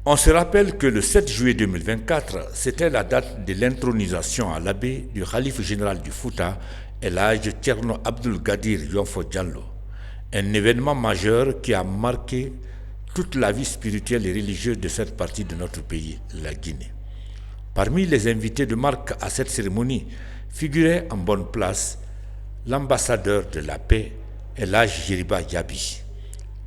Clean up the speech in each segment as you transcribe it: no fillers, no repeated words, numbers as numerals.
On se rappelle que le 7 juillet 2024, c'était la date de l'intronisation à l'abbé du khalife général du Fouta, El Hadj Thierno Abdoul Gadir Yonfo Diallo. Un événement majeur qui a marqué toute la vie spirituelle et religieuse de cette partie de notre pays, la Guinée. Parmi les invités de marque à cette cérémonie figurait en bonne place l'ambassadeur de la paix, El Hadj Yeriba Yaby.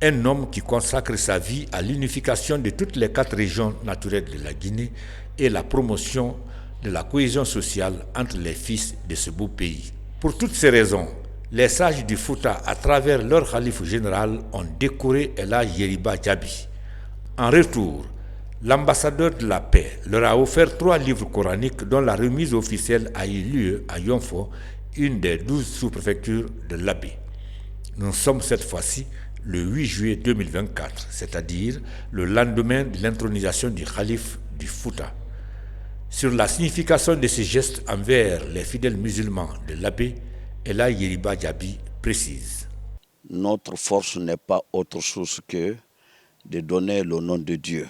Un homme qui consacre sa vie à l'unification de toutes les 4 régions naturelles de la Guinée et la promotion de la cohésion sociale entre les fils de ce beau pays. Pour toutes ces raisons, les sages du Fouta, à travers leur khalife général, ont décoré El Hadj Yeriba Yaby. En retour, l'ambassadeur de la paix leur a offert 3 livres coraniques dont la remise officielle a eu lieu à Yonfo, une des 12 sous-préfectures de l'Abbé. Nous sommes cette fois-ci le 8 juillet 2024, c'est-à-dire le lendemain de l'intronisation du khalife du Fouta. Sur la signification de ces gestes envers les fidèles musulmans de l'abbé, El Hadj Yeriba Yaby précise. Notre force n'est pas autre chose que de donner le nom de Dieu.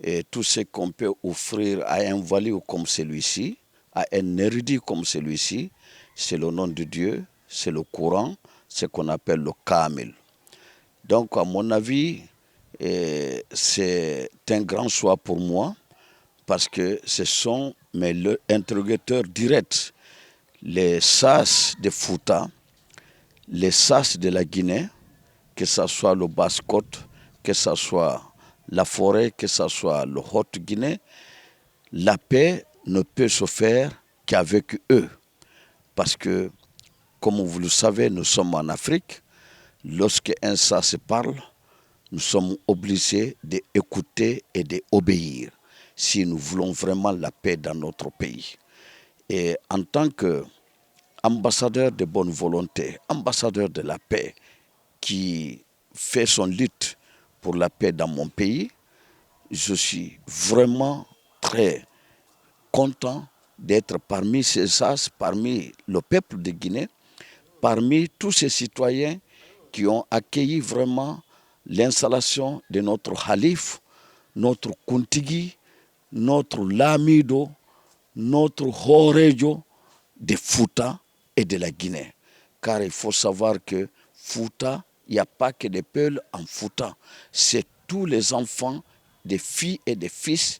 Et tout ce qu'on peut offrir à un valide comme celui-ci, à un érudit comme celui-ci, c'est le nom de Dieu, c'est le Coran, ce qu'on appelle le Kamil. Donc, à mon avis, c'est un grand choix pour moi parce que ce sont mes interlocuteurs directs, les sas de Fouta, les sas de la Guinée, que ce soit le Basse-Côte, que ce soit la forêt, que ce soit le Haute-Guinée. La paix ne peut se faire qu'avec eux parce que, comme vous le savez, nous sommes en Afrique. Lorsque un sas se parle, nous sommes obligés d'écouter et d'obéir si nous voulons vraiment la paix dans notre pays. Et en tant qu'ambassadeur de bonne volonté, ambassadeur de la paix, qui fait son lutte pour la paix dans mon pays, je suis vraiment très content d'être parmi ces sas, parmi le peuple de Guinée, parmi tous ces citoyens qui ont accueilli vraiment l'installation de notre Khalif, notre Kuntigi, notre Lamido, notre Horejo de Fouta et de la Guinée. Car il faut savoir que Fouta, il n'y a pas que des peuls en Fouta. C'est tous les enfants, des filles et des fils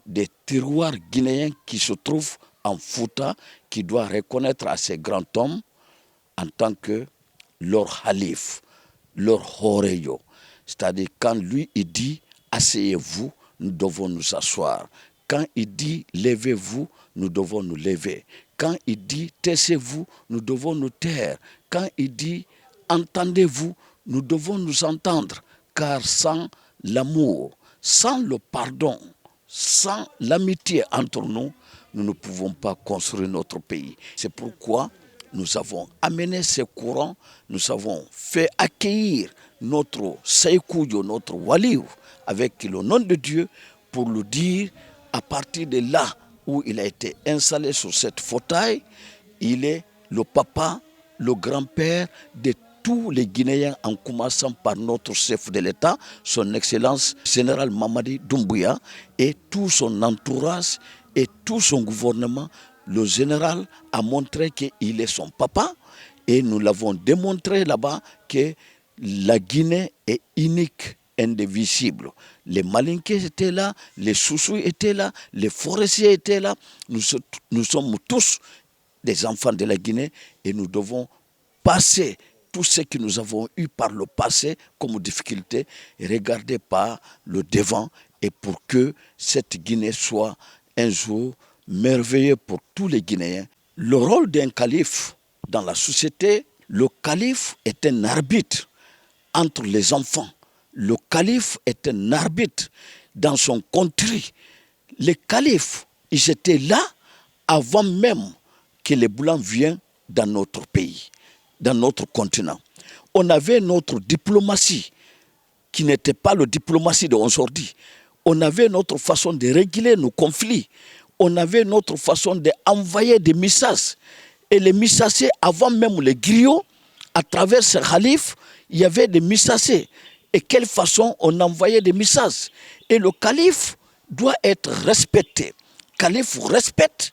des terroirs guinéens qui se trouvent en Fouta, qui doivent reconnaître à ces grands hommes en tant que leur Khalif, leur Horeyo. C'est-à-dire quand lui il dit asseyez-vous, nous devons nous asseoir. Quand il dit levez-vous, nous devons nous lever. Quand il dit taisez-vous, nous devons nous taire. Quand il dit entendez-vous, nous devons nous entendre. Car sans l'amour, sans le pardon, sans l'amitié entre nous, nous ne pouvons pas construire notre pays. C'est pourquoi nous avons amené ces courants, nous avons fait accueillir notre Seykoudio, notre Waliou, avec le nom de Dieu, pour lui dire, à partir de là où il a été installé sur cette fauteuil, il est le papa, le grand-père de tous les Guinéens, en commençant par notre chef de l'État, son Excellence général Mamadi Doumbouya, et tout son entourage et tout son gouvernement. Le général a montré qu'il est son papa et nous l'avons démontré là-bas que la Guinée est unique, indivisible. Les Malinqués étaient là, les Soussous étaient là, les forestiers étaient là. Nous sommes tous des enfants de la Guinée et nous devons passer tout ce que nous avons eu par le passé comme difficulté et regarder par le devant et pour que cette Guinée soit un jour merveilleux pour tous les Guinéens. Le rôle d'un calife dans la société, le calife est un arbitre entre les enfants. Le calife est un arbitre dans son country. les califes, ils étaient là avant même que les Blancs viennent dans notre pays, dans notre continent. On avait notre diplomatie qui n'était pas la diplomatie de Onsordi. On avait notre façon de régler nos conflits. On avait notre façon d'envoyer des messages. Et les messagers, avant même les griots, à travers ces khalifes, il y avait des messagers. Et quelle façon on envoyait des messages. Et le calife doit être respecté. Le calife respecte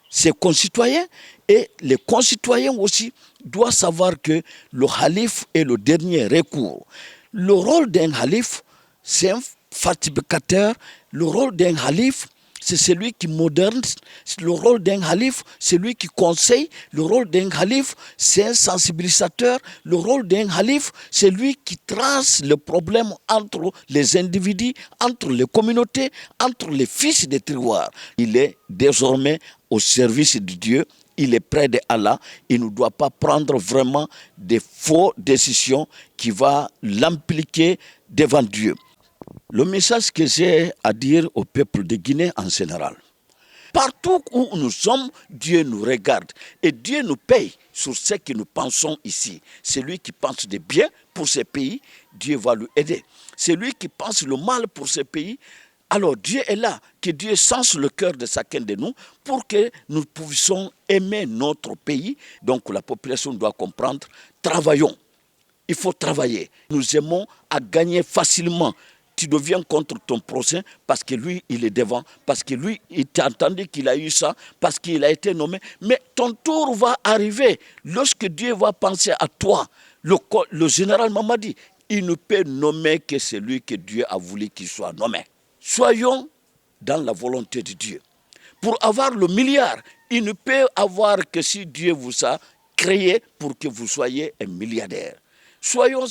ses concitoyens et les concitoyens aussi doivent savoir que le calife est le dernier recours. Le rôle d'un calife, c'est un falsificateur. Le rôle d'un calife, c'est celui qui modernise. Le rôle d'un calife, c'est celui qui conseille. Le rôle d'un calife, c'est un sensibilisateur. Le rôle d'un calife, c'est lui qui trace le problème entre les individus, entre les communautés, entre les fils des terroirs. Il est désormais au service de Dieu. Il est près d'Allah. Il ne doit pas prendre vraiment des fausses décisions qui vont l'impliquer devant Dieu. Le message que j'ai à dire au peuple de Guinée en général. Partout où nous sommes, Dieu nous regarde et Dieu nous paye sur ce que nous pensons ici. Celui qui pense de bien pour ce pays, Dieu va lui aider. Celui qui pense le mal pour ce pays, alors Dieu est là, que Dieu sens le cœur de chacun de nous pour que nous puissions aimer notre pays. Donc la population doit comprendre, travaillons. Il faut travailler. Nous aimons à gagner facilement. Tu deviens contre ton prochain parce que lui, il est devant, parce que lui, il t'a entendu qu'il a eu ça, parce qu'il a été nommé. Mais ton tour va arriver lorsque Dieu va penser à toi. Le général Mamadi, il ne peut nommer que celui que Dieu a voulu qu'il soit nommé. Soyons dans la volonté de Dieu. Pour avoir le milliard, il ne peut avoir que si Dieu vous a créé pour que vous soyez un milliardaire. Soyons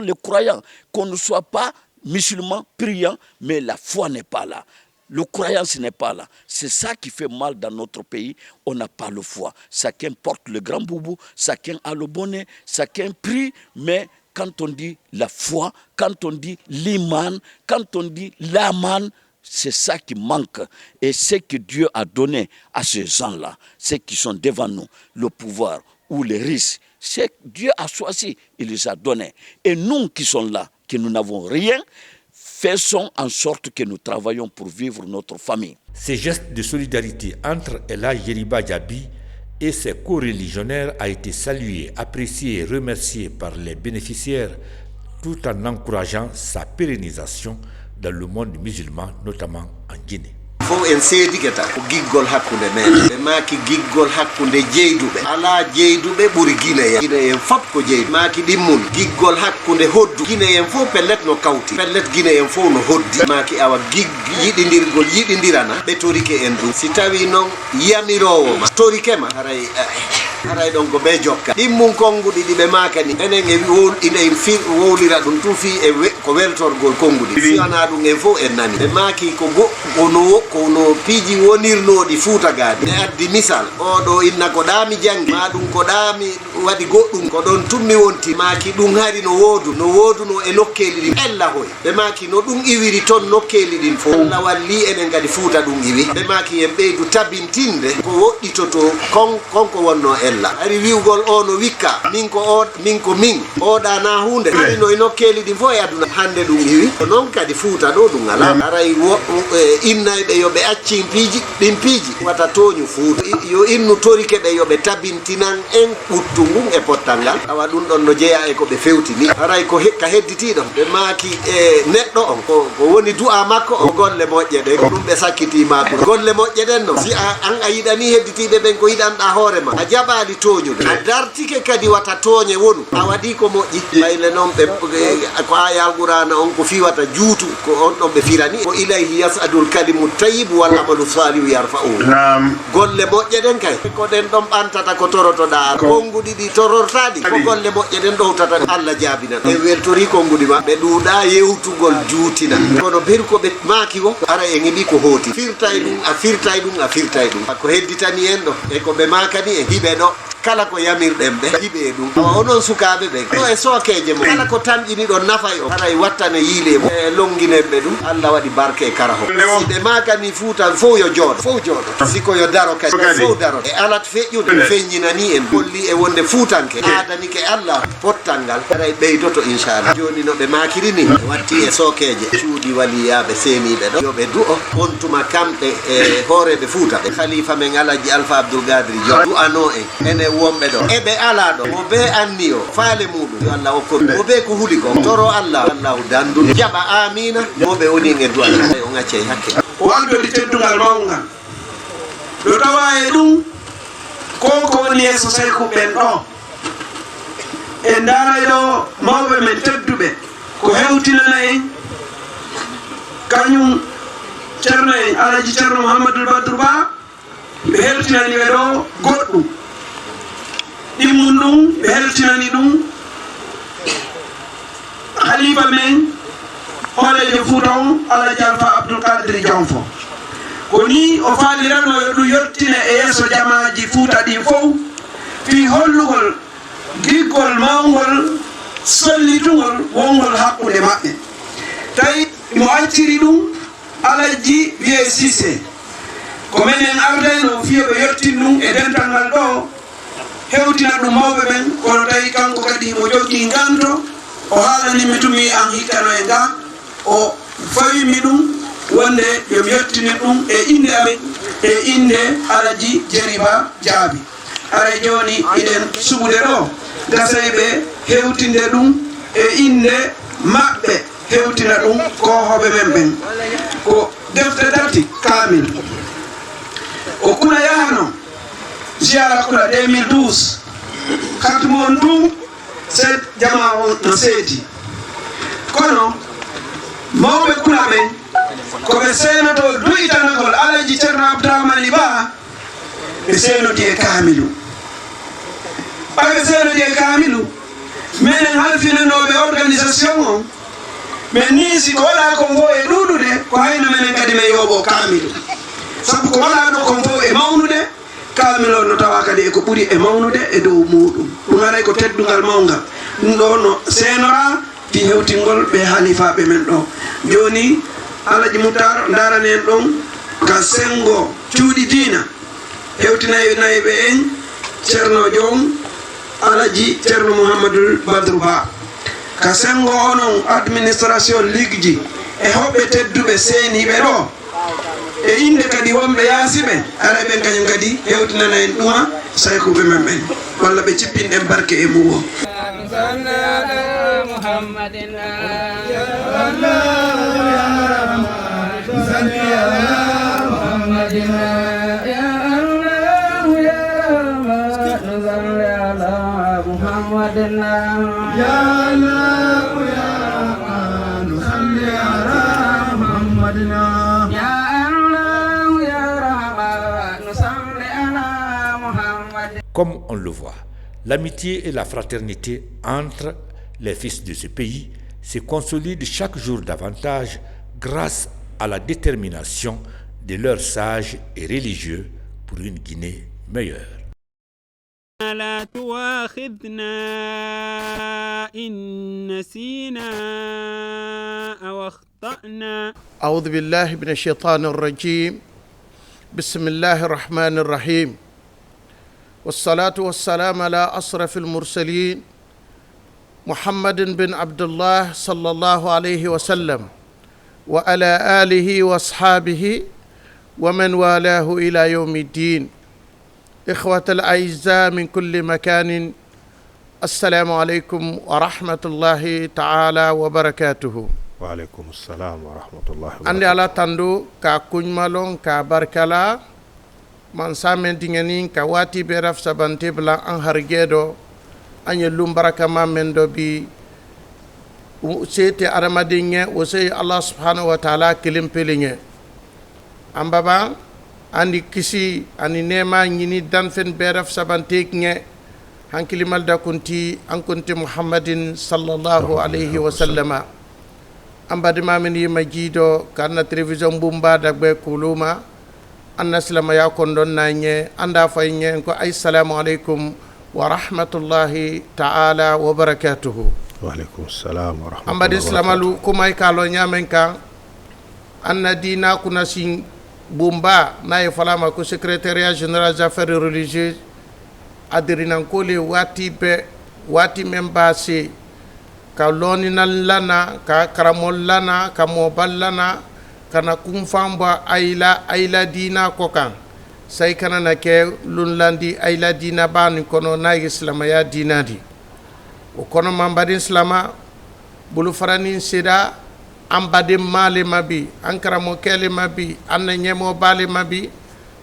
les croyants, qu'on ne soit pas musulmans, priants, mais la foi n'est pas là. Le croyance n'est pas là. C'est ça qui fait mal dans notre pays. On n'a pas le foi. Chacun porte le grand boubou, chacun a le bonnet, chacun prie, mais quand on dit la foi, quand on dit l'iman, quand on dit l'aman, c'est ça qui manque. Et ce que Dieu a donné à ces gens-là, ceux qui sont devant nous, le pouvoir ou les risques, c'est que Dieu a choisi, il les a donnés. Et nous qui sommes là, que nous n'avons rien, faisons en sorte que nous travaillons pour vivre notre famille. Ces gestes de solidarité entre Ella Yeriba Diaby et ses co-religionnaires a été salué, apprécié et remercié par les bénéficiaires tout en encourageant sa pérennisation dans le monde musulman, notamment en Guinée. Fo en seedigata ko giggol hakkunde men ɓe maaki giggol hakkunde jeyduɓe ala jeyduɓe ɓuri guinéen fof ko jeydu maaki ɗimmun giggol hakkunde hoddu guinéen fof pellet no kawti pellet guinéen fof no hoddi maaki awa yiɗidirgol yiɗidirana ɓe torike en ɗum si tawi noon yamirowo ma torike ma haray ɗon ko ɓe jokka ɗimmun konnguɗi ɗi ɓe maakani enen inen fi wowlira ɗum tout fi e ko weltorgol konnguɗi si wona ɗum en fof en nani ɓe maaki kono piiji wonirnoɗi fuutagaade ne addi misal oɗo inna ko ɗaami jangi ma ɗum ko ɗaami waɗi goɗɗum ko ɗon tummi wonti maaki ɗum hari no wooduno e nokkeeli ɗin ella hoy ɓe maaki no ɗum iwiri toon nokkeeli ɗin fof Allah walli enen kadi fuuta ɗum iwi ɓe maaki en ɓeydu tabintinde ko woɗɗitoto konko wonno ella hari wiwgol o no wikka min oɗa na hunde hari no e nokkeeli ɗin fof e aduna hande ɗum iwi ko noon kadi fuuta ɗo ɗum ala haray innayɓe yo ɓe accin ɗin piiji wata toñu fuuta yo innu torike ɓe yo ɓe tabintinan en ɓuttu ngun e pottal ngal awa ɗum ɗon no jeeya e ko ɓe fewtini haray ka hedditiɗo ɓe maaki e neɗɗo on ko woni du'a makko o golle moƴƴe ɗe ko ɗum ɓe sakkitima golle moƴƴe ɗen no si an a yiɗani hedditiɓe ɓen ko yiɗanɗa hoorema a jaɓali toñude a dartike kadi wata tooñe wonu a waɗi ko moƴƴi ɓayle noon ɓe ko aya alqur'ana on ko fiwata juutu ko on ɗon ɓe firani ko ilayhi yasadul kalimu tayibu wal amalu salihu yarfa'u golle moƴƴe ɗen kay ko ɗen ɗon ɓantata ko torotoɗa konnguɗi ɗi torortaɗi ko golle moƴƴe ɗen ɗowtata Allah jaabinan e weltori konnguɗi ma ɓe ɗuuɗa yewtugol juutina kono beri ko ɓe maaki wo ara en heɓi ko hooti firtay ɗum a firtay ɗum ko hedditani en ɗo e ko ɓe maakani e hiɓe ɗo kala ko yamirɗen ɓe yiɓe ɗum awa onon sukaɓe ɓe ɗo e sookeje mo kala ko tamƴini ɗo nafa o haray wattane yiile mo e longuinenɓe ɗum Allah waɗi barke e kara ho siɓe makani fuutan fof yo jooɗo siko yo daro kadi fof daro e alat feƴƴude feññinani en holli e wonde fuutanke adanike Allah pottal ngal haray ɓeydoto inchallah joni no ɓe makirini watti e sookeje cuuɗi waliyaɓe seniɓe ɗo yoɓe du'o on tuma kamɓe e hooreɓe fuuta ɓe khalifa men alaji alpha abdoul gadri jo du'ano en ene wonɓe ɗo eɓe ala ɗo mo be anni o faale muɗum yo Allah hokkoɓe mo be ko huuli ko toro allahu dandude jaɓa amina moɓe woni e du'ala o ŋacce hakke waldode teddugal mawgal ɗo tawa e ɗum ko woni yeeso saykuɓen ɗo e ndaray ɗo mawɓe men tedduɓe ko hewtinana en kañum ceerno en alaji ceerno mouhamadoul badrou ba ɓe heltinani ɓe ɗo goɗɗum ɗimmum ɗum ɓe heltinani ɗum halifa men holejo fouta on alaji alpha abdoul kadiri jonfo ko ni o faalirano yo ɗum yettina e yeeso jamaji fouta ɗin fof fi hollugol giggol mawgol sollitugol wongol hakkude maɓɓe tawi mo acciri ɗum alaji wiye sise ko menen ardeno fiyoɓe yettin ɗum e dental ngal ɗo hewtina ɗum mawɓe men kono tawi kanko kadi mo jogui ganto o haalanimi tumi an hikkano e nga o fawimi ɗum wonde yomi yettini ɗum e inde amen e inde alaji jeriba jaabi aray joni iɗen suɓude ɗo gasayɓe hewtinde ɗum e inde maɓɓe hewtina ɗum kohoɓe men ɓen ko defte tati kamil o kula yahano jiyara kula 2012 carte mon du c'est jama o no seedi kono mawɓe kula ɓen koɓe senoto duyitanagol alaji ceerno abdourahmani ba ɓe senodi e kamilu ɓaɓe senodi e kamilu minen halfinanoɓe organisation o min niisi ko waɗa kon fo e ɗuɗude ko hayno minen kadi min yooɓo kamilu sabu ko waɗa ɗo kon fo e mawnude kamil o no tawa kadi eko ɓuuri e mawnude e dow muɗum ɗum aray ko teddugal mawgal ɗum ɗo no senora fi hewtingol ɓe halifaɓe men ɗo joni alaji moutar darani en ɗon ka sengo cuuɗi diina hewtinayi ɓe en ceerno joom alaji ceerno mouhamadoul badrou ba ka sengo onon administration ligji e hoɓɓe tedduɓe seeniɓe ɗo e inde kadi wonɓe yaasiɓe ara ɓen kañum kadi hewtinana en ɗuma saykuɓe men ɓen walla ɓe cippinɗen barke e mum o Comme on le voit, l'amitié et la fraternité entre les fils de ce pays se consolident chaque jour davantage grâce à la détermination de leurs sages et religieux pour une Guinée meilleure. لا تواخذنا إن نسينا أو أخطأنا. أعوذ بالله من الشيطان الرجيم. بسم الله الرحمن الرحيم. والصلاة والسلام على أشرف المرسلين محمد بن عبد الله صلى الله عليه وسلم وعلى آله وأصحابه ومن والاه إلى يوم الدين. إخوة الأعزاء من كل مكان، السلام عليكم ورحمة الله تعالى وبركاته. وعليكم السلام ورحمة الله وبركاته. أني على تندو كاكونمالون كبركلا man samen tingani ka wati be raf sabante bla an hargedo anye lumbaraka mamen do bi sete aramadinge o sey Allah subhanahu wa ta'ala kilim pelinge ambaba andi kisi ani nema nyini dan fen be raf sabante nge hankili malda kunti an kunti muhammadin sallallahu alaihi wa sallama ambadi mamen yi majido kana television bumba dagbe kuluma anna silama ya kondon nanye anda fayñe ko assalamu aleykum wa rahmatullahi ta'ala wa barakatuhu. Wa alaikum salam wa rahmatullahi ambadi islamalu kumay kalo nyamen kan anna dina kuna sin bumba na e falama ko secrétariat général des affaires religieuses adirinan kole wati memba se ka lonina lana ka karamol lana ka mobal lana kana kumfamba ayla dina ko kan say kana na ke lunlandi ayla dina bani kono na islamaya dina di o kono mambadi islama bulu farani sida ambade male mabi ankara mo kele mabi anna nyemo bale mabi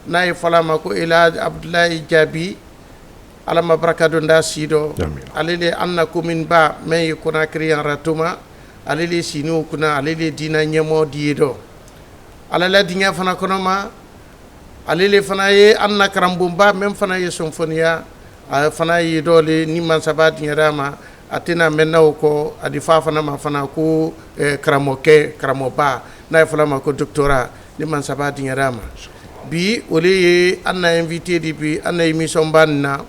nay falama ko ila abdullahi jabi alama barakatu nda sido alele anna kumin ba may kuna kriyan ratuma alele sinu kuna alele dina nyemo dido alala dinya fana kono ma alele fana ye anna karambumba mem fana ye somfonia fana ye dole ni man sabati nyarama atina mennaw ko adi fafana ma fana ko karamoba na fala ma ko doctorat ni man sabati nyarama bi ole anna invité di bi anna émission banna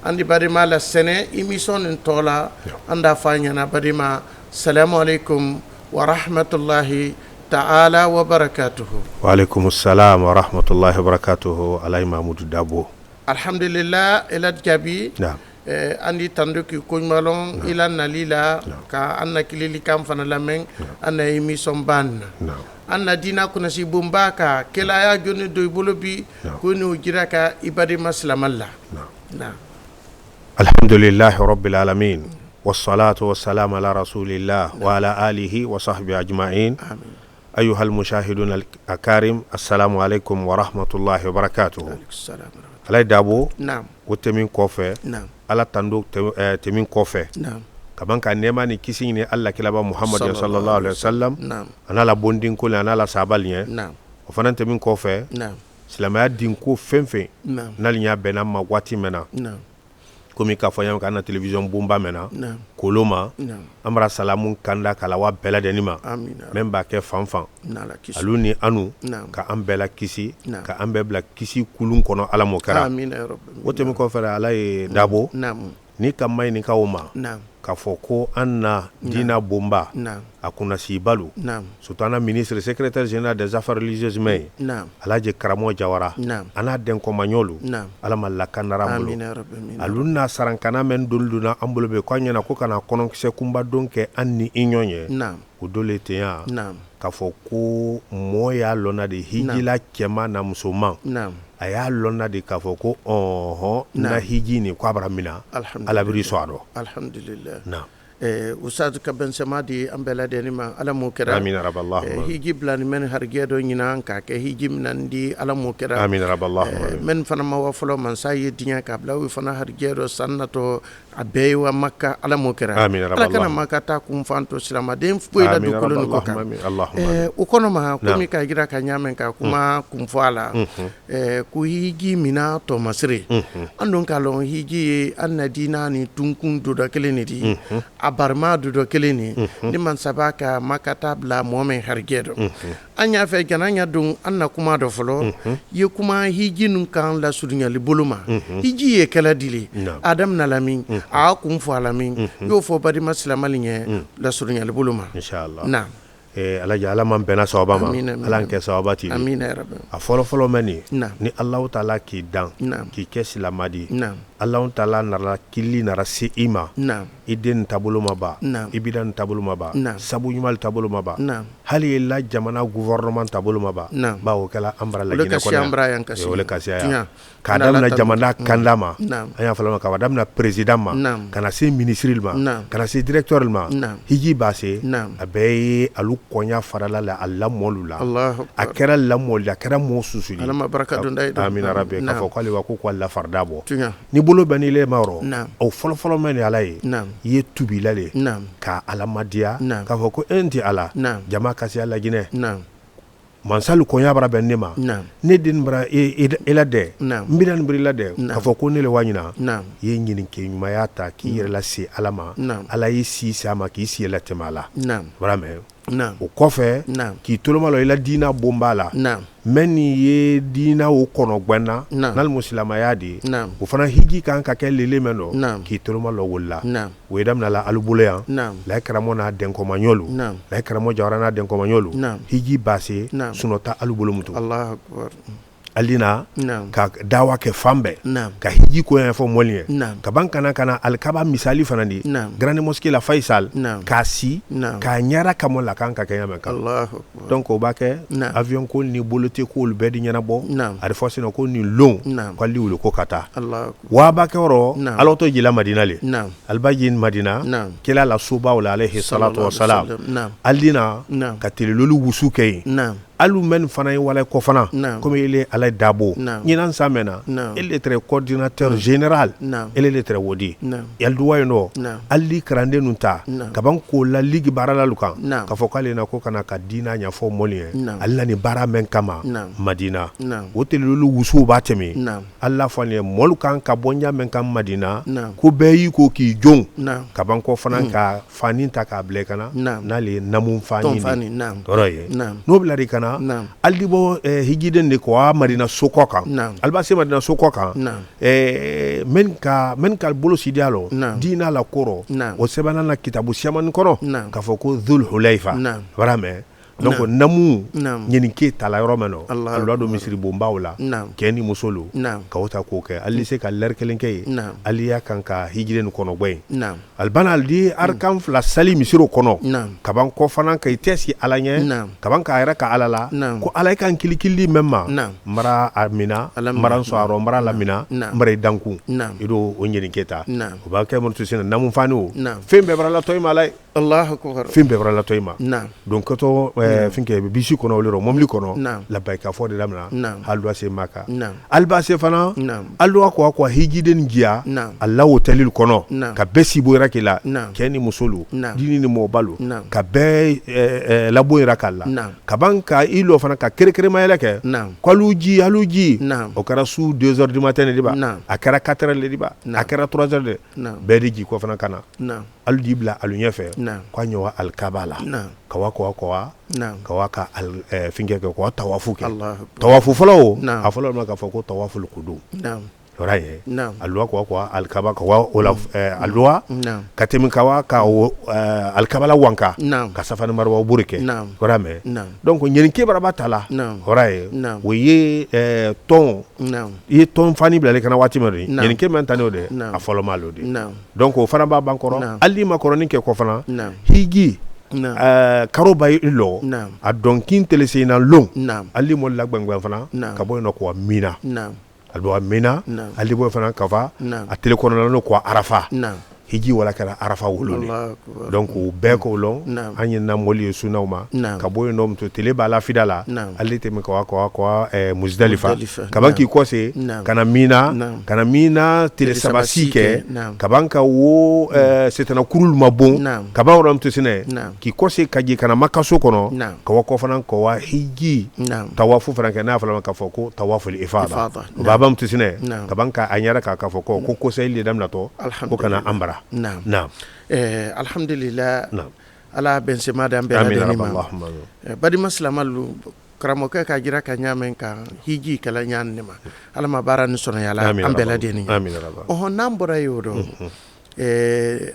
andi barima la sene émission ntola anda fanya na barima assalamu alaikum wa rahmatullahi ta'ala wa barakatuhu. Wa alaikum assalam wa rahmatullahi wa barakatuhu. Alay Mamadou Dabo. Alhamdulillah elad jabi andi tanduki kuñmalon ila nalila ka anna kilili kam fana lamen anna émission ban anna dina kuna si bumbaka kela ya joni doy bolobi ko ni ujira ka ibadi maslamalla alhamdulillah rabbil alamin wassalatu wassalamu ala rasulillah wa ala alihi wa sahbihi ajma'in. Amin. أيها المشاهدون الأكارم السلام عليكم ورحمة الله وبركاته. على دابو نعم وتمين كوفة نعم على تندوك تمين كوفة نعم كمان كان نيماني كيسيني الله كلابا محمد صلى الله عليه وسلم نعم أنا لا بوندين كل أنا لا سابالين نعم وفنان تمين كوفة نعم سلامة دين كو فين نعم ناليا بنا ما واتي منا نعم komi ka fanya kana television bumba mena koloma amra salamun kanda kala wa bela denima memba ke fanfan aluni anu ka ambela kisi ka ambela kisi kulun kono ala mokara amin ya rabbi wote mi ko fere ala e dabo ni kamay ni kawma ka foko anna dina bomba akuna sibalu sultana ministre secrétaire général des affaires religieuses may alaje karamo jawara ana den ko manyolu ala malaka narambulo alunna sarankana men dulduna ambulo be ko nyana ko kana konon se kumba donke anni inyonye o dole teya ka foko moya lona de hijila kema na musoman aya lonna de ka foko na hiji ni kwa baramina ala biri soado alhamdulillah ustad ka ben samadi ambela denima ala mo kera amin raballah hiji blani men hargedo nyina ka ke hiji nandi ala mo kera amin raballah men fana ma wa folo man sayi dinya ka bla wi fana hargedo sannato abe wa makka ala mo kera amin raballah ala kana makka ta kum fanto silama dem fu ila du kolon ko ka allahumma u kono ma ko mi ka gira ka nyamen ka kuma kum fala ku hiji mina to masri andon kalon hiji annadina ni tunkun do da keleni di abarma do keleni ni man sabaka makata bla momen hargedo anya fe gananya dun anna kuma do folo ye kuma hiji nun kan la sudunya li boluma hiji ye kala dili adam na lamin a kum fo alamin yo fo badi maslamalin la sudunya li boluma inshallah na alaji ala man bena sawaba ma ala nke sawaba ti amin ya rabbi a folo meni ni allah taala ki dan ki kesi la madi allah taala nara kili nara si ima iden tabulu maba ibidan tabulu maba sabu yumal tabulu maba hali la jamana gouvernement tabulu maba ba o kala ambra la gina ko le kasi ya kadam na jamana kandama aya falo ka wadam na president ma kana si ministre ma kana si directeur ma hiji base abe alu konya farala la alla molula akera la molula akera mo susuli alama barakatu ndai amin rabbi ka fo kali wa ko la fardabo ni bolo bani le maro o folo meni alay ye tubilale ka alamadia ka fo ko enti ala jama kasi ala gine mansalu konya bara benema ne din bara ela de mbidan brila de ka fo ko ne le wanyina ye nyini ke nyuma yata ki yere la si alama ala yi si sama ki si la temala vraiment o kɔfɛ k'i toloma lɔ i la diina bonba la mɛ nin ye diina o kɔnɔ gwɛnna n'alimu silamaya de ye o fana hiji kan ka kɛ lele mɛn dɔ k'i toloma lɔ wolola o ye daminɛla alu bolo yan layi karamɔgɔ n'a dɛnkɔmaɲɔlu layi karamɔgɔ jawara n'a dɛnkɔmaɲɔlu hiji base sunɔta alu bolo mutu alina ka dawa kɛ fan bɛɛ ka hiji ko yan fɔ mɔli ye ka ban kana alikaba misali fana di grande mosquée la Faisal k'a si k'a ɲɛra kamɔ la kan ka kɛ ɲamɛ kan donc o b'a kɛ avion ko ni bolote ko olu bɛɛ di ɲɛnabɔ a fɔ sinɔ ko nin lon ko ali wuli ko ka taa wa b'a kɛ yɔrɔ ala to jila madina le alibaji madina kila la sobaw la alayhi salatu wa salam alina ka telelolu wusu kɛ yen alu men fana ye wala ko fana comme il est ala dabo ñinan samena il est très coordinateur général il est très wodi yal duwa no ali krande nunta kaban ko la ligue barala lukan ka fo kale na ko kana ka dina nya fo molien alla ni bara men kama madina wotel lu wusu batemi alla fane mol kan ka bonya men kam madina ko beyi ko ki jong kaban ko fana ka fanin ta ka ble kana na le namun fani toroye no blari kana aldibo hijiden de ko madina soko kan albase madina soko kan men ka bolo sidialo dina la koro o sebana na kitabu siaman kono ka fo ko dhul hulayfa warame donc namu ñeni ke tala yoro meno Allah do misri bombaw la keni musolo ka wota ko ke ali se ka ler kelen ke ali ya kan ka hijiden kono boy albana aldi arkam la sali misiro kono kaban ko fanan kay tesi alanye kaban ka ayra ka alala ko alay kan kilikili memma mara amina maran so aro mara lamina mara danku ido o ñeni keta ko ba kay mon tusina namu fanu fembe brala toyma lay Allah akbar fembe brala toyma donc to finke bisi kono wolero momli kono la bayka fo de lamna halwa se maka alba se fana alwa ko hijiden giya Allah wotalil kono ka besi bo rakila keni musulu dini ni mo balu ka be la bo rakala ka banka ilo fana ka kere mayela ke kwaluji aluji o kara su 2h du matin de ba akara 4h de ba akara 3h de be di ko fana kana aldi bla alunya fe kwa nyowa alkabala kawa kawa ka finge ko tawafu ke tawafu folo a folo ma ka foko tawafu kudu oraye alwa ko alkaba ko wala alwa katemi kawa ka alkabala wanka ka safana marwa burike orame donc nyeni ke baraba tala oraye we ye ton fani bla kana wati mari nyeni ke mentano de a folo malodi donc o fana ba bankoro ali makoroni ke ko fana higi karo bay lo a donkin telesina long ali mo la gbangba fana ka boy no ko mina albo mina ali boy fana ka fa a telekono no ko arafa hiji wala kala arafa woloni donc be ko long anyi na moli sunawma ka boy no to tele bala fidala ali te me ko muzdalifa kabanki ko se kana mina tele sabasike kabanka wo setana kurul mabon kabawram to sine ki ko se kaji kana makaso kono ka ko fana ko hiji tawafu fana kana fala ka foko tawafu ifada babam to sine kabanka anyara ka foko ko se li dam na to ko kana ambara Naam. Alhamdulillah. Ala bensema da ambela denima. Badi maslamalu karamoke ka jira ka nyamen ka hiji kala nyanima. Ala mabara ni sona yala ambela denima. Amin rabba. Nambora yodo.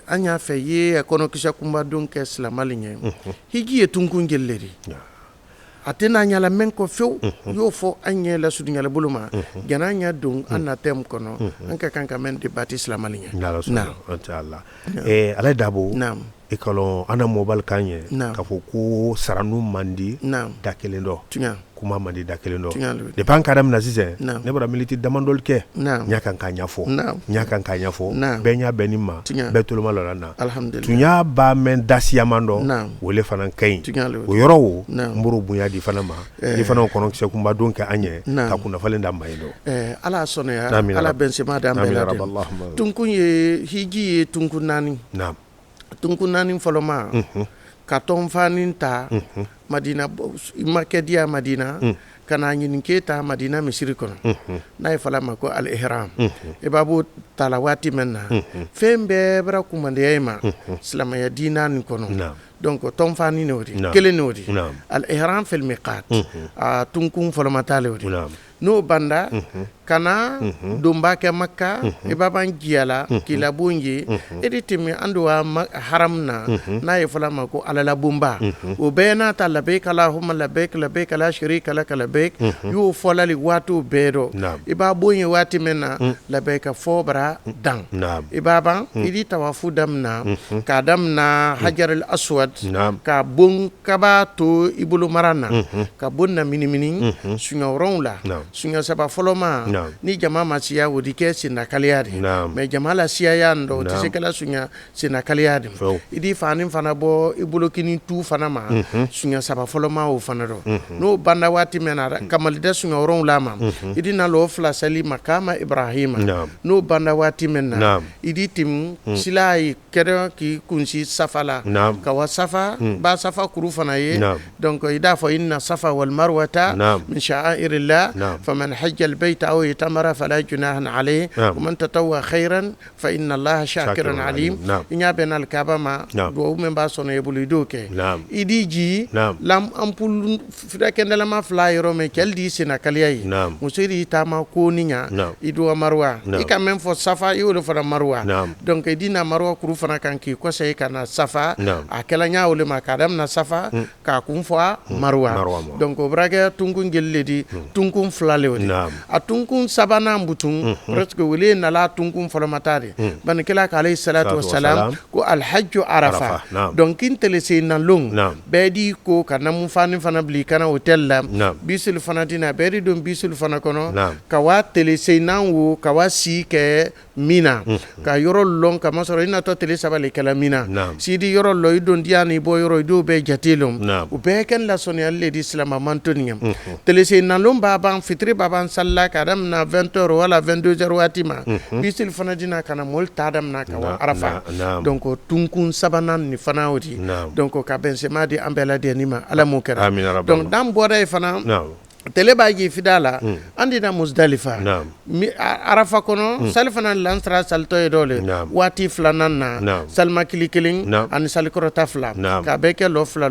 Anya fe ye akono kisha kumba dunke slamalinye. Hiji etunkungelleri. Atena nyala menko few yo fo anye la sudu nyala buluma gana nya dung anna tem kono anka kanka men de bati islamalinya na inshallah ala dabo e kalo ana mobile kanye ka fo ko saranu mandi dakelendo kuma mandi dakelendo de pankadam na zise ne bara militi damandol ke nyakan ka nyafo benya benima betuluma lolana alhamdulillah tunya ba men dasiyamando wole fanan kayin o yoro mburu bunya di fanama di fanan kono se kumba donke anye ka kuna falenda mbaydo ala sonya ala bensema da mbela tunkun ye hiji tunkun nani tunkun nani foloma katon fanin ta madina makedia madina kana nyinin keta madina misiri kono nay fala mako al ihram e babu talawati menna fembe bra kumande yema islama ya dinan kono donc ton fani nodi kele nodi al ihram fil miqat tunkum folomatale odi no banda kana dumba ke makka ibaban giyala kila bunji editimi andwa haramna na yefulama ko alala bumba o bena ta labbaik allahumma labbaik labbaik la sharika lak labbaik yu folali watu bedo iba bunyi wati mena labbaik fobra dan ibaba idi tawafu damna ka damna hajar al aswad ka bun kaba to ibulu marana ka bunna mini sunya ronla sunya saba foloma ni jama masiya wodi ke sina kaliyadi me jama la siya yando tise kala sunya sina kaliyadi idi fanin fana bo ibulo kini tu fana ma sunya saba foloma o fana do no banda wati menara kamalida sunya ron lama idi na lo fla sali makama ibrahima no banda wati menna idi tim silai kere ki kunsi safala kawa safa ba safa kuru fana ye donc ida fo inna safa wal marwata min sha'airillah faman hajja al bayt aw itamara fala junaha alayhi wa man tatawwa khairan fa inna allaha shakirun alim inya benal kaba ma do memba sono yebulu doke idi ji lam ampul fidakenda lama flyero me keldi sina kaliyai musiri tama ko ninya ido marwa ika même fo safa iwo fo marwa donc idina marwa kuru fana kanki ko sey kana safa akela nyaawle makadam na safa ka kum fo marwa donc braga tungun gelledi tungun flalewdi a tunkun sabana mbutun presque wele na la tunkun folomatari ban kila ka alayhi salatu wassalam ko al hajj arafa donc intele se na long bedi ko kana mun fani fana bli kana hotel la bisul fana dina bedi don bisul fana kono ka wa tele se nanwo ka wa si ke mina ka yoro long ka masoro ina to tele sabale kala mina sidi yoro lo don diani bo yoro do be jatilum u be ken la soni alle di islam mantoniam tele se na long baban fitri baban salla kadam na 20h wala 22h watima bisil fana dina kana mol tadam na ka arafa donc tunkun sabanan ni fana odi donc ka bensema di ambela de nima ala mo kera donc dam boda fana tele baji fidala andina Muzdalifa arafa kono salfana lansra salto e dole wati flananna salma kilikiling an salkorota fla ka beke lo fla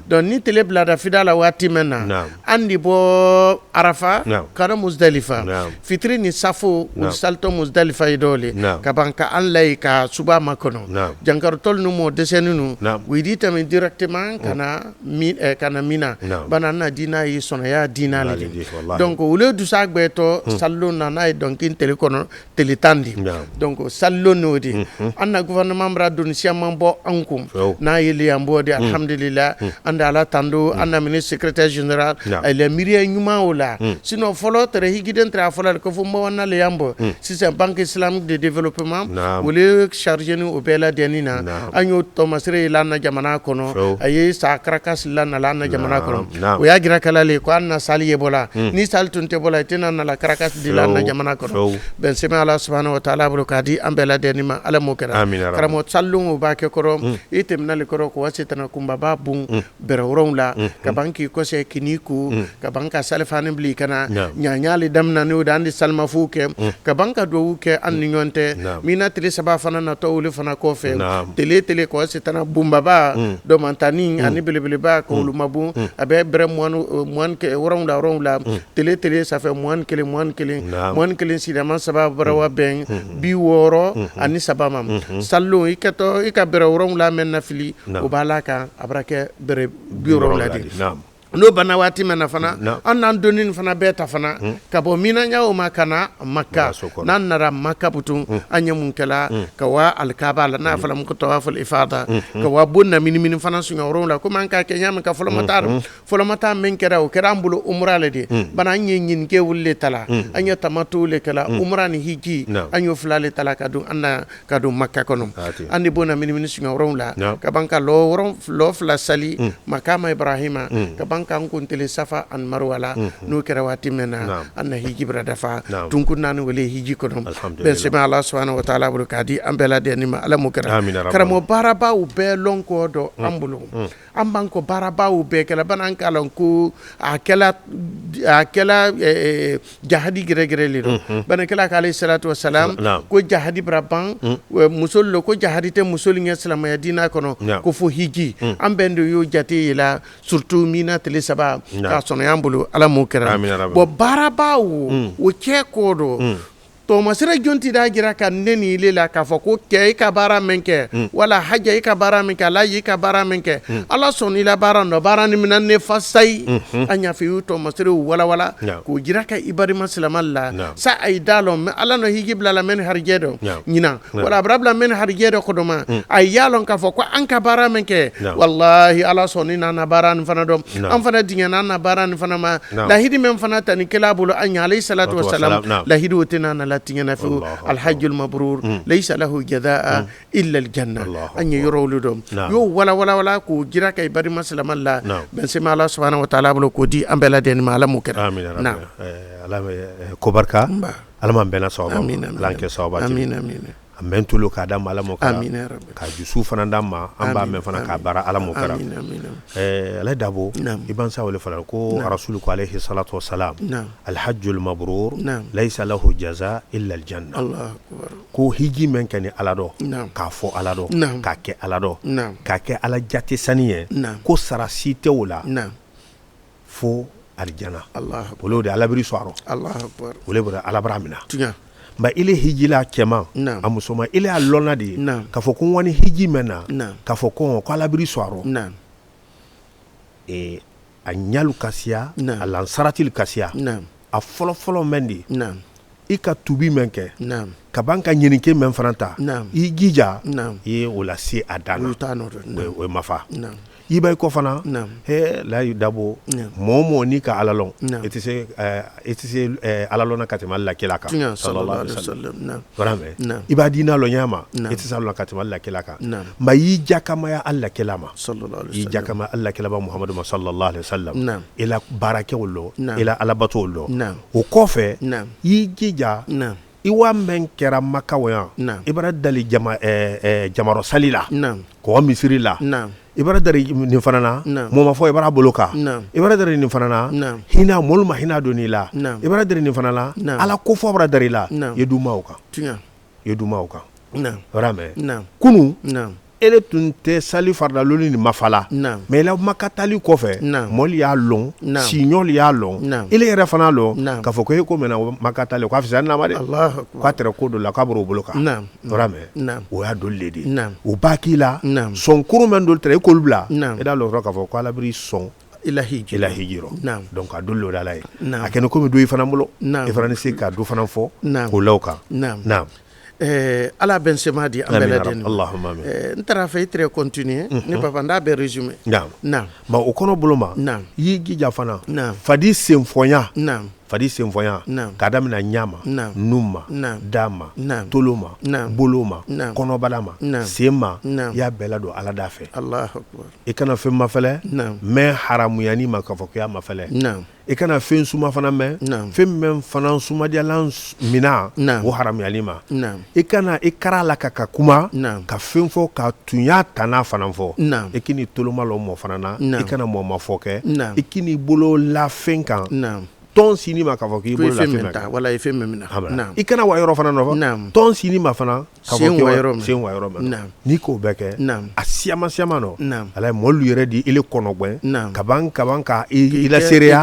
don ni tele blada fidala wati menna andi bo arafa kana Muzdalifa fitri ni safo salto Muzdalifa e dole ka banka an lay ka suba makono jankar tol no mo desenunu widi tam directement kana mina banana dina yi ya dinali donc wule du sagbeto sallo nana e donc tele kono tele tandi donc sallo nodi anna gouvernement bra don siamman bo ankum na yeli ambodi alhamdulillah anda ala tando anna ministre secrétaire général ele miriya nyuma wala sino folo tere higiden tra folo ko fu mo wana le yambo si c'est banque islamique de développement wule chargé ni obela denina anyo Thomas Rey lana jamana kono ayi sa krakas lana jamana kono o ya gira kala le ko anna sali yebola ni sal tunte bola tena na la karakas dila na jamana ko ben sema Allah subhanahu wa ta'ala bro kadi ambela denima ala mo kera karamo sallungu ba ke koro item na le koro ko wasitana kumba babun berawron la ka banki ko se kiniku ka banka salfane bli kana nyanyali damna no dandi salma fuke ka banka do ke an nyonte mina tele saba fana na to wule fana ko fe tele ko wasitana bumba ba do mantani ani bele ba ko lumabu abe bre mon ke ronda tele ça fait moins que si dama sabab brawa ben bi woro ani sabamam sallo ikato ikabere ronda men na fili o balaka abrake bere bi ronda di no bana wati mena fana annan donin fana beta fana kabo mina nyawo makana makka nan nara makka butun anyamun kala kawa alkaba la na fala ko tawaful ifada kawa bunna min fana sunya ronla ko man ka kenya men ka folo mata men kera o kera ambulo umra le de bana nyin ke wulle tala anya tamatu le kala umra ni hiji anyo flale tala kadu anna kadu makka kono andi bona min sunya ronla ka banka lo fla sali makama ibrahima ka an kan kuntele safa an marwala no kɛra waati min na an na hiji bara dafa tunkun naani wele hiji kɔnɔ bɛn sɛbɛn ala subhanahu wa ta'ala bolo k'a di an bɛɛ lajɛlen ma ala m'o kɛra karamɔgɔ baarabaw bɛɛ lɔn kɔ dɔ an bolo an b'an kɔ baarabaw bɛɛ kɛla bana an k'a lɔn ko a kɛla jahadi gɛrɛgɛrɛ le don bana kɛla k'ale salatu wa salam ko jahadi bara ban musolu lo ko jahadi tɛ musolu ɲɛ silamɛya diina kɔnɔ ko fo hiji an bɛn de y'o jate yela surtout mina tile saba k'a sɔnɔ y'an bolo ala m'o kɛra bon baarabaw o cɛ ko do Tomasira jonti da jira ka neni ile la k'a fɔ ko kɛ i ka baara min kɛ wala hajja i ka baara min kɛ ala i ka baara min kɛ ala sɔnna i la baara nɔ baara ni mina ne fa sayi an y'a fɔ y'u Tomasiraw walawala k'o jira ka i barima silamɛ la sa a yi da lɔn mɛ ala nɔ hiji bila la mɛ ni harijɛ dɔ ɲinan wala a bara bila mɛ ni harijɛ dɔ kɔdɔma a y'a lɔn k'a fɔ ko an ka baara min kɛ walahi ala sɔnna n'an na baara nin fana dɔn an fana dingɛna an na baara nin fana ma lahidi min fana ta ni kɛla bolo an ɲa alayhi salatu wa salam lahidi o tɛ n'an na tingana fi alhajjul mabrur laysa lahu jadaa illa aljanna anya yorowlu dom yo wala ko jira kay bari maslama la ben sema Allah subhanahu wa ta'ala bolo ko di ambela den ma ala mukira na ala ko barka alama bena sawaba lanke sawaba amin amen tulu ka da mala mo kara ka jusu fana da ma an ba men fana ka bara ala mo kara ala dabo iban sa wala fala ko rasul ko alayhi salatu wassalam al hajjul mabrur laysa lahu jazaa illa al janna allah akbar ko hiji men kani ala do ka fo ala do ka ke ala do ka ke ala jati saniye ko sarasi te wala fo al janna allah wolo de ala biri soaro allah akbar wole bora ala bramina ba ile hijila kema a musoma ile a lɔnna de ka fɔ ko wani hiji mɛna ka fɔ ko ala biri soaro a ɲalu kasiya a lansaratil kasiya a fɔlɔfɔlɔ mɛn de i ka tubi mɛn kɛ ka ban ka ɲinike mɛn fana ta i jija i ye o lase a dan na o ye mafa i b'a ko fana layi dabo mɔɔ ni ka ala lɔn i tɛ se ala lɔnna ka tɛmɛ la kira kan sallallahu alaihi wasallam i b'a diina lɔn ɲa ma i tɛ se ala ka tɛmɛ la kira kan ma y'i jakamaya ala kira ma i jakama ala kira ba muhammadu ma sallallahu alaihi wasallam ila baarakɛw lɔ ila alabato lɔ o kɔfɛ i jija i wa men kɛra makaw yan i bara dali jamarɔ sali la kɔgɔ misiri la i bara dari nin fana na mɔɔ ma fɔ i bara bolo kan i bara dari nin fana na hinɛ mɔlu ma hinɛ don i la i bara dari nin fana na ala ko fɔ bara dari la i dumaw kan vraiment kunu ele tun tɛ sali faridaloni ni mafala mais ila makatali kɔfɛ mɔli y'a lɔn siɲɔli y'a lɔn ele yɛrɛ fana lɔn k'a fɔ ko e ko mɛna makatali k'a fisaya nama de k'a tɛrɛ ko dɔ la k'a bɔr'o bolo kan vraiment o y'a doli le de o b'a k'i la sɔn kurun mɛn doli tɛrɛ e k'olu bila e da lɔ k'a fɔ ko ala biri sɔn ila hiji rɔ donc a doli o de ala ye a kɛnɛ komi do i fana bolo i fana ni se ka do fana fɔ k'o law kan naam ala ben sema di ambela den Allahumma amin ntara fay très continuer ni papa nda be résumé naam ba o kono buloma yi gija fana fadi semfonya fadi semfonya ka damina nyama numa dama toloma boloma konobalama sema ya bela do ala dafe Allahu akbar e kana fe mafale mais haramu yani ma ka fokuya mafale e kana fen suma fana mɛ fen men fana sumadiyalan mina o haramuyali ma e kana e kara la ka kuma ka fen fɔ ka tunya tana fana fɔ e kini toloma lɔ mɔ fana na e kana mɔ ma fɔ kɛ e kini bolo la fen kan tɔn sini ma k'a fɔ k'i bolo la fɛn kan wala i fɛn min na i kana wa yɔrɔ fana nɔfɛ tɔn sini ma fana k'a fɔ sen wa yɔrɔ ma n'i k'o bɛɛ kɛ a siyama nɔ ala ye mɔlu yɛrɛ di ile kɔnɔgwɛn kaban ka i la seereya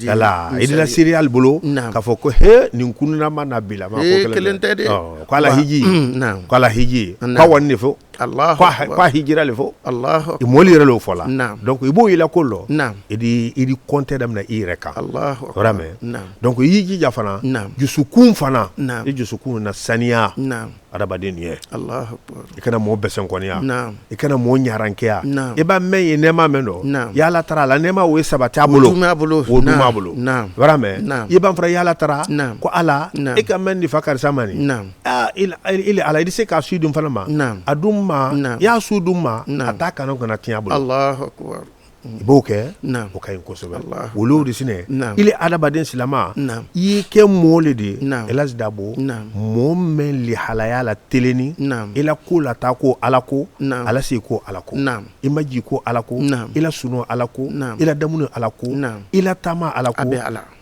ala i la seereya ali bolo k'a fɔ ko he nin kununa ma na bila ma ko kelen tɛ de k'ala hiji k'a wani de fɔ k'a hijira le fɔ i mɔlu yɛrɛ l'o fɔ la donc i b'o yela ko lɔ i di kɔntɛ daminɛ i yɛrɛ kan vraiment donc i y'i jija fana jusukun fana i jusukun na saniya adamaden ye i kana mɔɔ bɛsɛnkɔniya i kana mɔɔ ɲarankɛya i b'a mɛn ye nɛɛma mɛn dɔ yala tara la nɛɛma o ye sabati a bolo o duma a bolo vraiment i b'a fɔra yala tara ko ala i ka mɛn nin fa karisa ma nin ala i bɛ se k'a su dun fana ma a dun ma i y'a su dun ma a t'a kana tiɲɛ a bolo b'o kɛ o ka ɲi kosɛbɛ olu de sinɛ ile adamaden silama i ye kɛ mɔɔ le de Elhadji Dabo mɔɔ min lihalaya la teleni i la ko la taa ko ala ko ala se ko ala ko i ma ji ko ala ko i la sunɔ ala ko i la damuni ala ko i la taama ala ko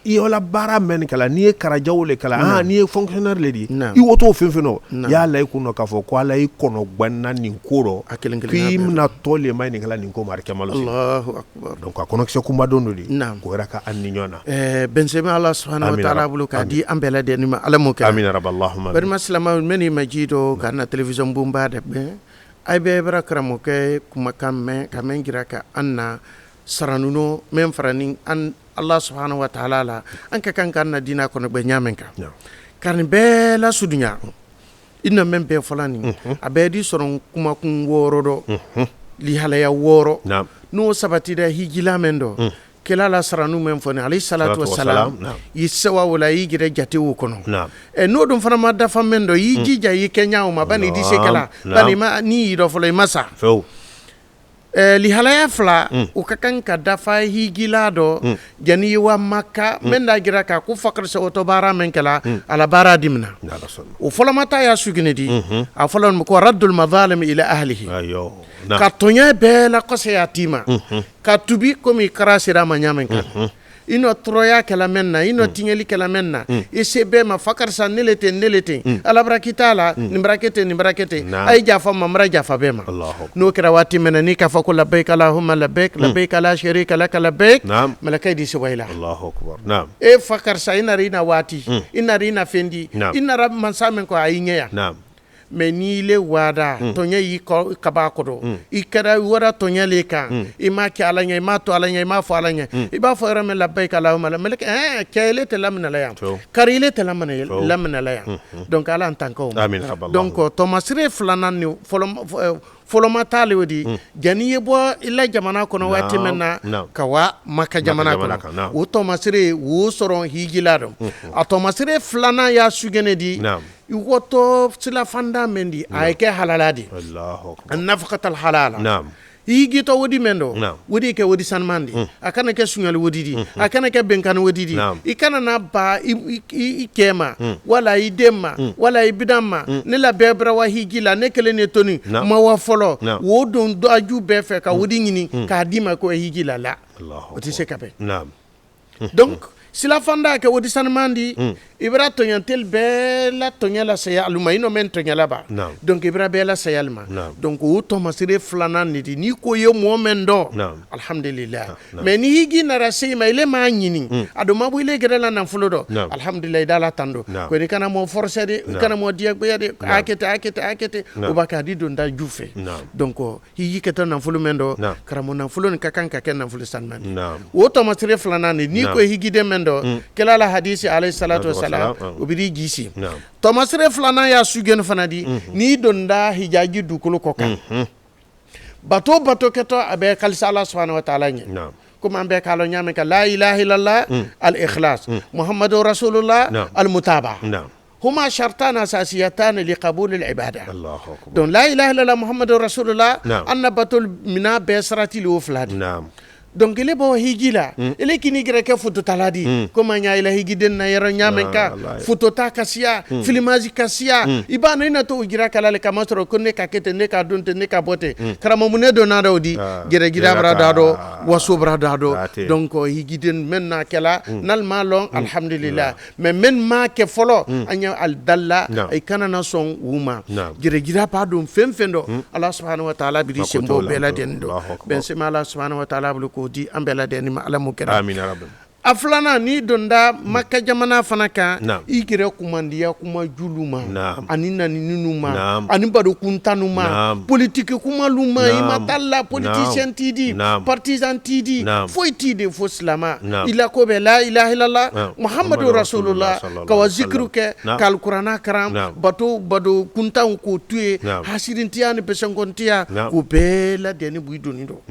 i yola baara mɛn kala n'i ye karajaw le kala n'i ye fonctionnaire le di i woto fɛn fɛn nɔ y'a la i kun k'a fɔ ko ala i kɔnɔ gwanna nin ko rɔ k'i bɛna tɔ le ma nin kala nin ko marikɛ malo donc a kɔnɔkisɛ kunba don do di ko yɛrɛ ka an ni ɲɔgɔn na bɛnsɛbɛ ala subhanahu wa ta'ala bolo k'a di an bɛɛ lajɛlen ma ala m'o kɛ amina rabballahumma barima silamaw mɛ ni majido ka na télévision bonba de bɛn ay bɛɛ bara karamɔgɔkɛ kumakan mɛn ka mɛn jira ka an na saranuno mɛn farani an Allah subhanahu wa ta'ala la an ka kan kan na dina kono be nyamen ka karni be la sudunya inna men be folani abedi soron kuma kun woro do li halaya woro no sabati da hijila men do kela la saranu men foni alayhi salatu wassalam yisawa wala yigire jate wo kono e no dum fana ma dafa men do yijija yi kenya o ma bani di sekala bani ma ni do folay masa li halaya fla o ka kan ka dafa higila do jani wa makka men da gira ka ku fakar sa oto bara men kala ala bara dimna o fola mata ya sugine di a fola ko raddul madhalim ila ahlihi ka tonya be la ko se yatima ka tubi komi karasira ma nyamen kan ino troya kala menna ino tingeli kala menna isebe ma fakar sa nelete ala brakitala nimbrakete ay jafa mamra jafa bema no kira wati menani ka fakul labbaik allahumma labbaik la sharika lak labbaik malakai di suwaila allahu akbar naam e fakar sa ina rina wati ina rina fendi ina rab man samen ko ayinya naam meni le wada tonya yi kaba kodo ikara wara tonya le kan ima ki alanya ima to alanya ima fo alanya iba fo ramel labbaik allahumma malak kele te lamna la yam karile te lamna la yam donc ala en tant que amin donc tomasre flanan ni foloma tali wodi jani yebo illa jamana kono wati menna kawa maka jamana kono o tomasre wo soron higilado a tomasre flana ya sugene di woto sila fanda mendi ayke halaladi Allahu akbar an-nafaqat al-halala naam higi to wodi mendo wodi ke wodi sanmandi akana ke sungal wodi di akana ke benkan wodi di ikana na ba ikema wala idema wala ibidama ne la bebra wa higi la ne kele ne toni ma wa folo wo don do aju be fe ka wodi ngini ka dima ko higi la Allahu oti se kabe naam donc sila fanda ke wodi sanmandi ibra tonyantel be la tonyala saya aluma ino men tonyala ba donc ibra be la saya alma donc o to masire flana ni ko ye momendo alhamdulillah mais ni higi na rasi ma ile ma nyini ado mabu ile gerela na fulodo alhamdulillah dala tando ko ni kana mo forcer de kana mo dia be de akete o bakadi don da jufe donc higi ketan na fulu mendo karamo na fulo ni kakanka ken na fulu sanmandi o to masire flana ni ko higi de kela la hadisi alayhi salatu wassalam ubiri gisi tomasre flana ya sugen fanadi ni donda hijaji dukulu koka bato keto abe kalisa Allah subhanahu wa ta'ala ni kuma ambe kalo nyame ka la ilaha illallah al ikhlas muhammadur rasulullah al mutaba هما شرطان أساسيتان لقبول العبادة الله أكبر دون لا إله إلا الله محمد رسول الله أن بطل منا بسرة الوفلاد نعم donc ile bo higila ile kini gira ke foto taladi koma nya ile higiden na yero nyamenka foto ta kasia filmaji kasia ibana ina to gira kala le kamasro konne ka kete ne ka donte ne ka bote karamo mune do na dawdi gira bradado waso bradado donc higiden menna kala nal malon alhamdulillah mais men ma ke folo anya al dalla ay kanana son wuma gira pardon femfendo Allah subhanahu wa ta'ala bi sembo bela dendo ben sema Allah subhanahu wa ta'ala bu di ambela de ni ma ala mukera amin ya rabbal aflana ni donda makka jamana fanaka igire kumandiya kuma juluma anina ninuma ani bado kuntanuma politique kuma luma imatalla politicien tidi partisan tidi foi tidi fo slama ila ko be la ilaha illallah muhammadur rasulullah ka wa zikruke kal qur'ana karam bado kuntan ko tuye hasirintiani pesangontia ko bela deni buidonido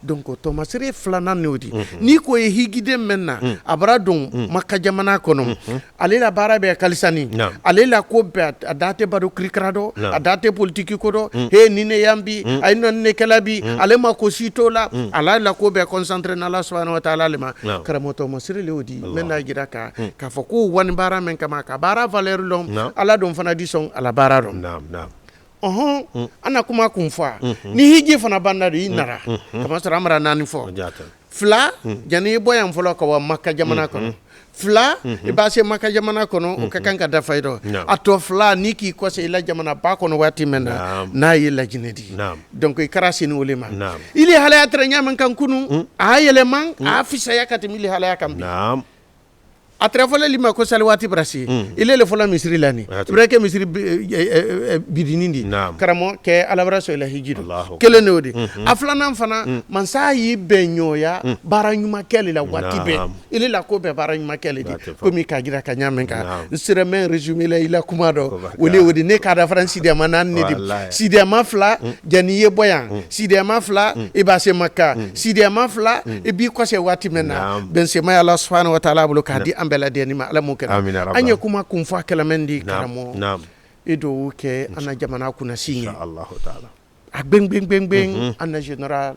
donc to masire flana nodi ni ko e higide menna a bara don Makka jamana kɔnɔ ale la baara bɛ kalisani ale la ko bɛɛ a da tɛ baro kirikara dɔ a da tɛ politiki ko dɔ he ni ne yan bi a ye nɔni ne kɛla bi ale ma ko si t'o la ala la ko bɛɛ concentré n'Ala subhanahu wa ta'ala le ma karamɔgɔ masiri le o di n bɛ n'a jira k'a fɔ ko wani baara min kama ka baara valeur dɔn ala don fana di sɔn ala baara dɔn ana kuma kun fɔ ni hiji fana banda do i nara kama sɔrɔ amara naani fɔ fila jani i bɔ yan fɔlɔ ka wa Makka jamana kɔnɔ fila i b'a se Makka jamana kɔnɔ o ka kan ka dafa i dɔ a tɔ fila ni k'i kɔsɛ i la jamana ba kɔnɔ waati min na n'a ye lajinɛ di donc i kɛra sini ole ma ili halaya tɛrɛ ɲamin kan kunu a yɛlɛma a fisaya ka tɛmɛ ili halaya kan bi a tɛrɛ fɔlɔ lima ko sali waati barasi ile le fɔlɔ misiri la ni ibra ke misiri bidini di karamo ke alabara so ila hijido kelen ne o de a filanan fana mansa yi bɛn ɲɔya baara ɲuman kɛli la waati bɛɛ ile la ko bɛɛ baara ɲuman kɛli di komi k'a jira ka ɲamin kan n sera mɛ résumé la ila kuma dɔ o de ne k'a da fana sidiyama naani ne di sidiyama fila jani ye bɔ yan sidiyama fila i b'a se Makka sidiyama fila i b'i kɔsɛ waati min na bɛnsema ye Ala subhanahu wa ta'ala bolo k'a di an bɛɛ lajɛlen ma ala m'o kɛra an ye kuma kun fɔ kɛlɛmɛ di karamɔgɔ i dugawu kɛ an na jamana kunnasi ye a gbɛngbɛngbɛngbɛn an na général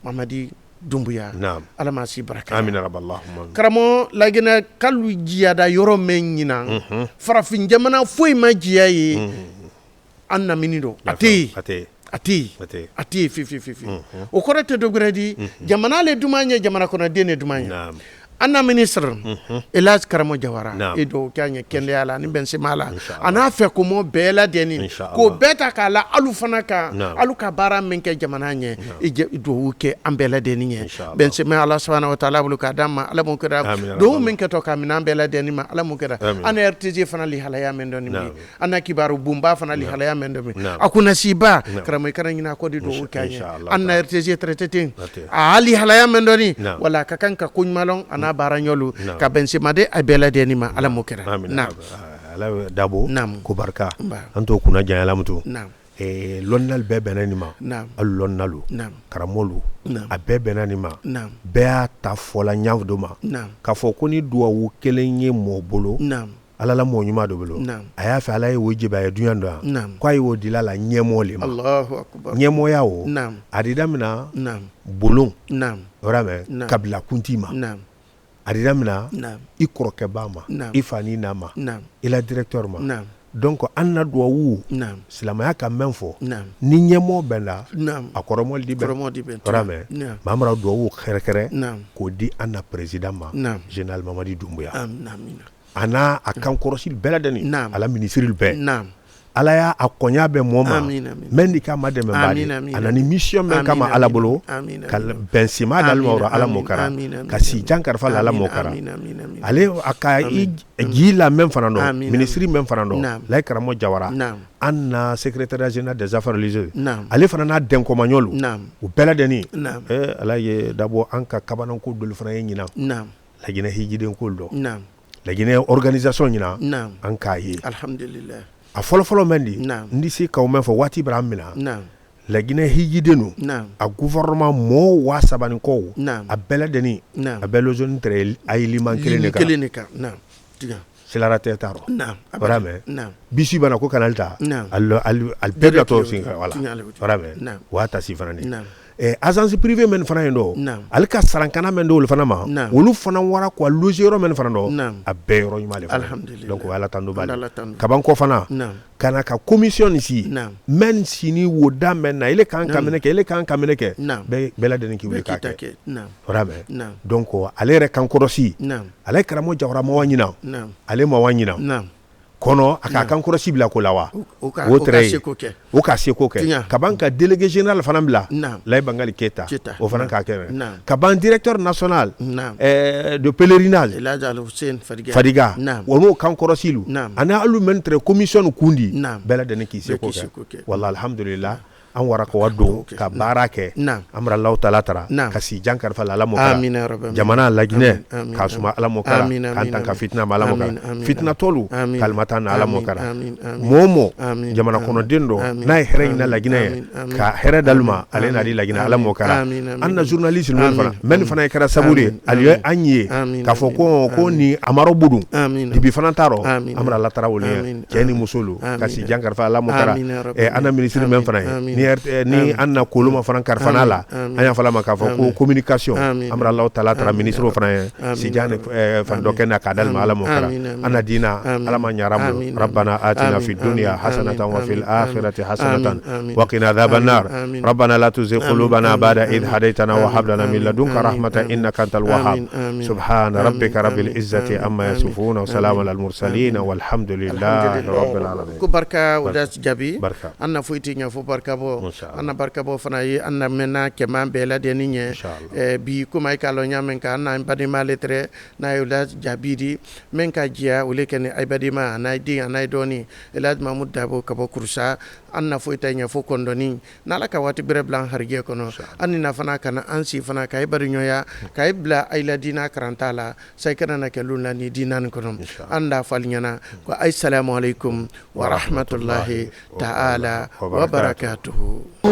Mamadi Dumbuya ala ma si baraka karamɔgɔ Laginɛ k'alu jiyada yɔrɔ min ɲinan farafin jamana foyi ma jiya ye an namini don a tɛ yen fifi o kɔrɔ tɛ dɔ wɛrɛ di jamana le duman ye jamana kɔnɔden ne duman ye Anna ministre Elhadji Karamo Jawara e do kanya kende ala ni Benzema la ana fɛ ko mo bɛɛ lajɛlen ko bɛɛ ta k'a la alu fana kan alu ka baara min kɛ jamana ɲɛ i dugawu kɛ an bɛɛ lajɛlen ye Benzema Ala subhanahu wa ta'ala bolo k'a d'an ma ala m'o kɛra dugawu min kɛtɔ k'a minɛ an bɛɛ lajɛlen ma ala m'o kɛra an RTG fana lihalaya min dɔn ni bi an na kibaru bunba fana lihalaya min dɔn bi a kunna siba karamo i kana ɲinɛ a kɔ de dugawu kɛ an ye an na RTG traité ten a hali halaya min dɔn ni wala ka kan ka ko ɲuman lɔn ana baara ɲɔlu ka Benzema de a bɛɛ lajɛlen ma ala m'o kɛra ala dabo ko barika an t'o kunna janya lamutu lɔnnal bɛɛ bɛnna nin ma alu lɔnnalu karamɔlu a bɛɛ bɛnna nin ma bɛɛ y'a ta fɔla ɲafu do ma k'a fɔ ko ni duwawu kelen ye mɔɔ bolo ala la mɔɔ ɲuman do bolo a y'a fɛ ala ye o jebe a ye duɲa dɔ yan k'a ye o dila la ɲɛmɔɔ le ma ɲɛmɔɔya o a di damina bolon yɔrɔ mɛ kabila kunti ma a di damina i kɔrɔkɛ ba ma i fani na ma i la directeur ma donc an na duwawu silamɛya ka mɛn fɔ ni ɲɛmɔɔ bɛ la a kɔrɔmɔli di bɛn yɔrɔ mɛ mamara duwawu kɛrɛkɛrɛ k'o di an na président ma général Mamadi Dumbuya a n'a a kan kɔrɔsili bɛɛ lajɛlen ala ministre bɛɛ ala y'a a kɔnya bɛ mɔɔ ma mɛ ni k'a ma dɛmɛ baadi a na ni mission bɛ kama ala bolo ka Benzema dali ma ala m'o kɛra ka si jan karifa la ala m'o kɛra ale a ka ji la mɛn fana dɔn ministre mɛn fana dɔn Layi Karamo Jawara an na secrétaire général des affaires religieuses ale fana n'a dɛnkɔmaɲɔlu u bɛɛ lajɛlen ala ye dabɔ an ka kabanako dolu fana ye ɲinan Laginɛ hijiden ko dɔn Laginɛ organisation ɲinan an k'a ye alhamdulillah a fɔlɔfɔlɔ mɛn di n se k'aw mɛn fɔ waati bɛra an minna Laginɛ hijiden a gouvernement mɔɔ 3000 kɔw a bɛɛ lajɛlen a bɛɛ lozoni tɛrɛ ayiliman kelen de kan silara tɛ taa rɔ wara mɛ bisi bana ko kanal ta al bɛɛ bila tɔw sen wala wara mɛ wa ta si fana de agence privée men fana yen dɔ ale ka sarankana men dɔw fana ma olu fana wara ko loger yɔrɔ men fana dɔ a bɛɛ yɔrɔ ɲuman le fana donc ala tando bali kaban kɔ fana kana ka commission ni si men sini wo da men na ele kan kamene kɛ bɛɛ lajɛlen k'i wuli k'a kɛ wara mɛ donc ale yɛrɛ kan kɔrɔsi ale Karamo Jawara ma wa ɲina ale ma wa ɲina kɔnɔ a ka kan kɔrɔsi bila ko la wa o ka seko kɛ ka ban ka délégué général fana bila Layi Bangali Keta o fana k'a kɛ ka ban directeur national de pèlerinage Fadiga o n'o kan kɔrɔsilu ani alu mɛn tɛrɛ commission kundi bɛɛ lajɛlen k'i seko kɛ wala alhamdulillah an wara ko waddo ka barake amra Allah taala tara kasi jankar fa ala mo kara jamana lajne ka suma ala mo kara kan tan ka fitna ma ala mo kara fitna tolu kalmatan ala mo kara momo jamana kono dendo na here ina lajne ka here dalma alena di lajne ala mo kara anna journaliste men fana kara sabure aliyo anye ka foko ko ni amaro budu dibi fana taro amra Allah tara wole keni musulu kasi jankar fa ala mo kara ana ministre men fana ni anna koloma fana kar fana la anya fala maka ko communication amra Allah taala tara ministre fana si jane fan dokena kadal ma ala mo kara ana dina ala ma nyaramu rabbana atina fid dunya hasanatan wa fil akhirati hasanatan wa qina adhaban nar rabbana la tuzigh qulubana ba'da idh hadaytana wa hab lana min ladunka rahmatan innaka antal wahhab subhana rabbika rabbil izzati amma yasifun wa salamun al mursalin walhamdulillahi rabbil alamin ku barka udas jabi anna fuiti nya fu barka bo anna barka bo fana yi anna mena ke man bela de ninye bi kuma ikalo nya men ka anna badi maletre na udas jabidi men ka jia ule ken ay badi ma na di na doni elad mamud dabo ka bo kursa anna fuita nya fu kondoni nala ka wati bre blanc harge kono anni na fana kana ansi fana kay bari nyoya kay bla ay la dina karantala say kana na ke lunla ni dinan kono anda falnyana ko assalamu alaikum wa rahmatullahi ta'ala wa barakatuhu.